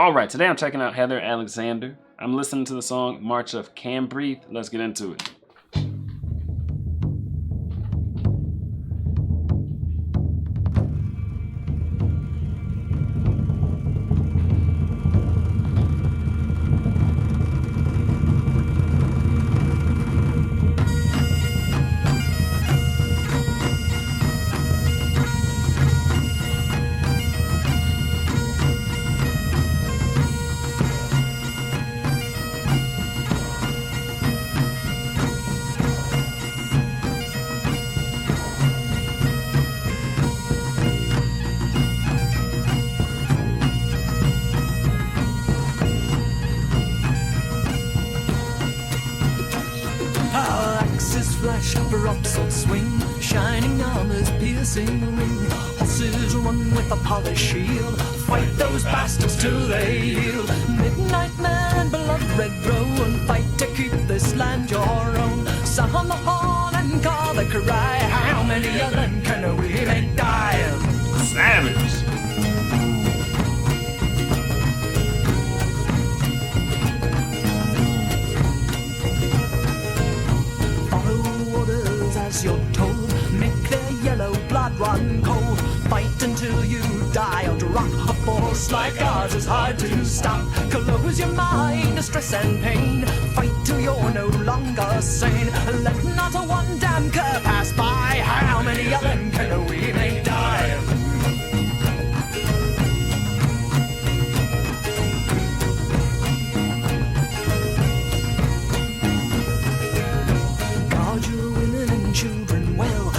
Alright, today I'm checking out Heather Alexander. I'm listening to the song March of Cambreadth. Let's get into it. Flash, baroxel swing, shining armors, piercing ring. Horses run with a polished shield, fight those bastards till they yield. Midnight man and blood red roan, fight to keep this land your own. Sound the horn and call the cry, how many of them can we make die? Savage! As you're told, make their yellow blood run cold. Fight until you die or drop. A force like ours is hard to stop. Close your mind to stress and pain. Fight till you're no longer sane. Let not a one damn cur pass by. How many of them can we make die?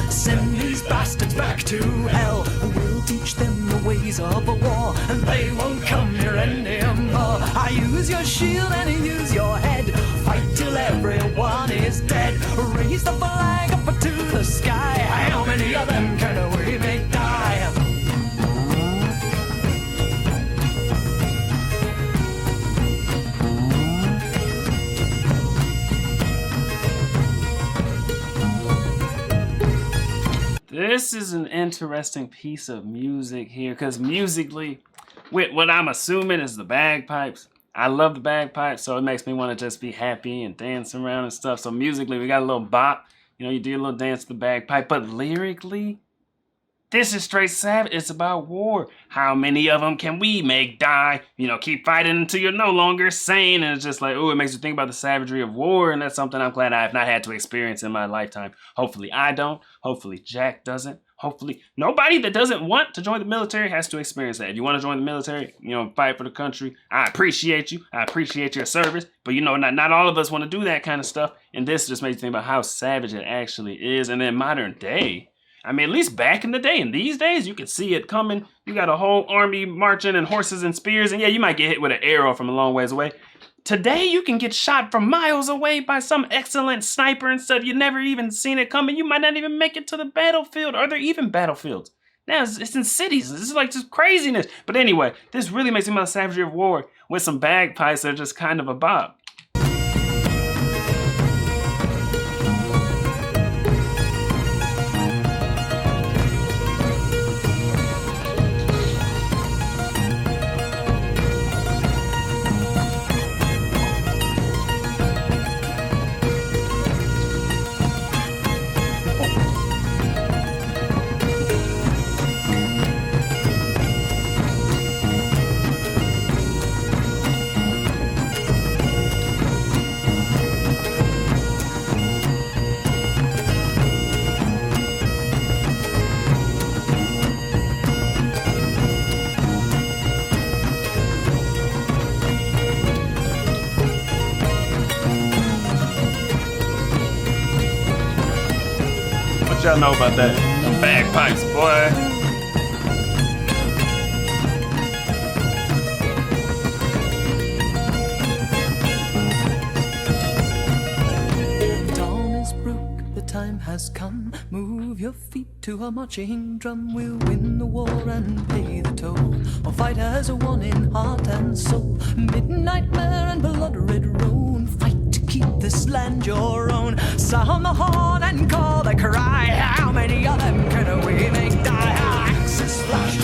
Send these bastards back to hell. We'll teach them the ways of a war, and they won't come here anymore. I use your shield and use your head. Fight till everyone is dead. Raise the flag up to the sky. How many of them can we make die? This is an interesting piece of music here, because musically, with what I'm assuming is the bagpipes, I love the bagpipes, so it makes me want to just be happy and dance around and stuff. So musically, we got a little bop, you know, you do a little dance to the bagpipe, but lyrically, this is straight savage. It's about war. How many of them can we make die? You know, keep fighting until you're no longer sane. And it's just like, oh, it makes you think about the savagery of war. And that's something I'm glad I have not had to experience in my lifetime. Hopefully I don't. Hopefully Jack doesn't. Hopefully nobody that doesn't want to join the military has to experience that. If you want to join the military, you know, fight for the country, I appreciate you. I appreciate your service. But, you know, not all of us want to do that kind of stuff. And this just makes you think about how savage it actually is. And in modern day, I mean, at least back in the day, and these days, you can see it coming. You got a whole army marching and horses and spears, and yeah, you might get hit with an arrow from a long ways away. Today, you can get shot from miles away by some excellent sniper and stuff. You never even seen it coming. You might not even make it to the battlefield. Are there even battlefields? Now, it's in cities. This is like just craziness. But anyway, this really makes me about the savagery of war with some bagpipes that are just kind of a bop. What y'all know about that? Bagpipes, boy. Time has come, move your feet to a marching drum. We'll win the war and pay the toll, or fight as a one in heart and soul. Midnight mare and blood red roan, fight to keep this land your own. Sound the horn and call the cry, how many of them can we make die? Axes flash,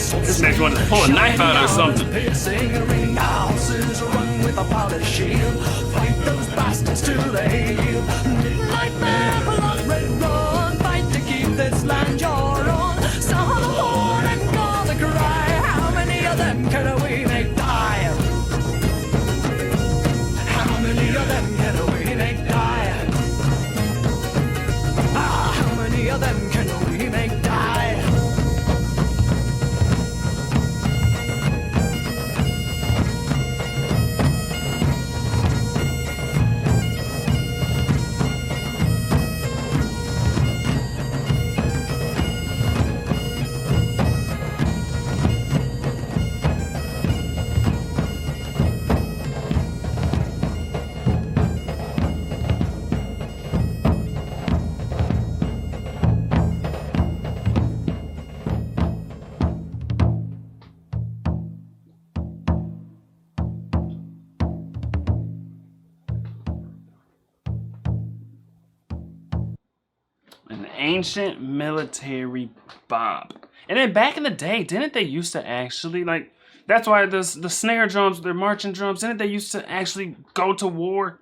This next one is pull a knife out or something. Piercing a ring, houses run with a polished shield. Fight those bastards till they yield. Midnight man, blood red run. Fight to keep this land your own. Sound the horn and call the cry. How many of them can we make die? How many of them can we make die? Ah, how many of them can we make die? An ancient military bob. And then back in the day, didn't they used to actually, like, that's why the snare drums, their marching drums, didn't they used to actually go to war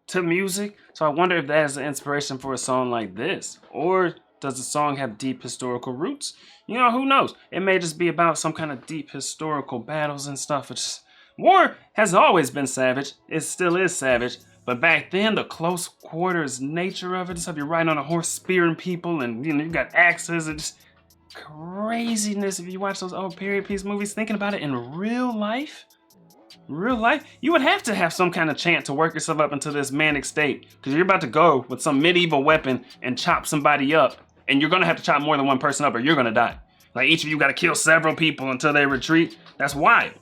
to music? So I wonder if that is the inspiration for a song like this. Or does the song have deep historical roots? You know, who knows? It may just be about some kind of deep historical battles and stuff. It's, war has always been savage. It still is savage. But back then, the close quarters nature of it, stuff you're riding on a horse spearing people, and you know you got axes and just craziness. If you watch those old period piece movies, thinking about it in real life, you would have to have some kind of chant to work yourself up into this manic state, because you're about to go with some medieval weapon and chop somebody up, and you're gonna have to chop more than one person up, or you're gonna die. Like each of you got to kill several people until they retreat. That's wild.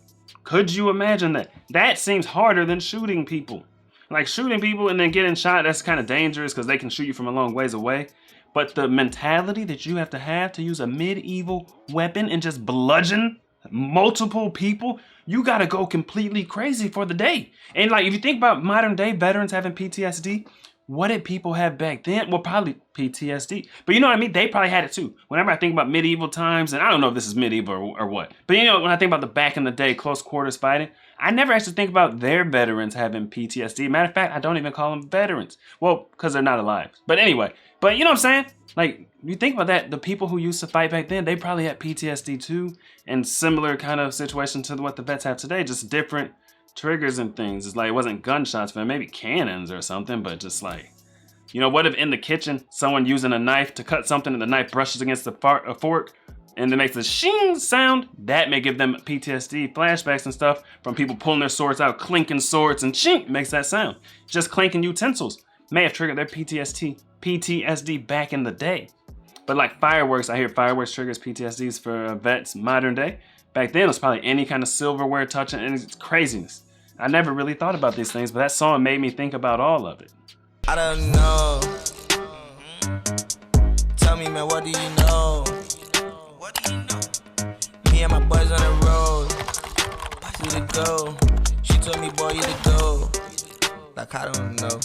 Could you imagine that? That seems harder than shooting people. Like shooting people and then getting shot, that's kind of dangerous because they can shoot you from a long ways away. But the mentality that you have to use a medieval weapon and just bludgeon multiple people, you gotta go completely crazy for the day. And like, if you think about modern day veterans having PTSD, what did people have back then? Well, probably PTSD. But you know what I mean? They probably had it too. Whenever I think about medieval times, and I don't know if this is medieval or what, but you know, when I think about the back in the day, close quarters fighting, I never actually think about their veterans having PTSD. Matter of fact, I don't even call them veterans. Well, because they're not alive. But anyway, but you know what I'm saying? Like, you think about that, the people who used to fight back then, they probably had PTSD too, and similar kind of situation to what the vets have today, just different triggers and things. It's like, it wasn't gunshots for them, maybe cannons or something, but just like, you know, what if in the kitchen, someone using a knife to cut something and the knife brushes against a fork and it makes a shing sound? That may give them PTSD flashbacks and stuff from people pulling their swords out, clinking swords, and shing makes that sound. Just clinking utensils may have triggered their PTSD back in the day. But like fireworks, I hear fireworks triggers PTSDs for vets modern day. Back then, it was probably any kind of silverware touching, and it's craziness. I never really thought about these things, but that song made me think about all of it. I don't know. Tell me, man, what do you know? What do you know? Me and my boys on the road. Who to go? She told me, boy, you to go. Like, I don't know.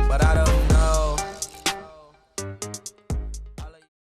But I don't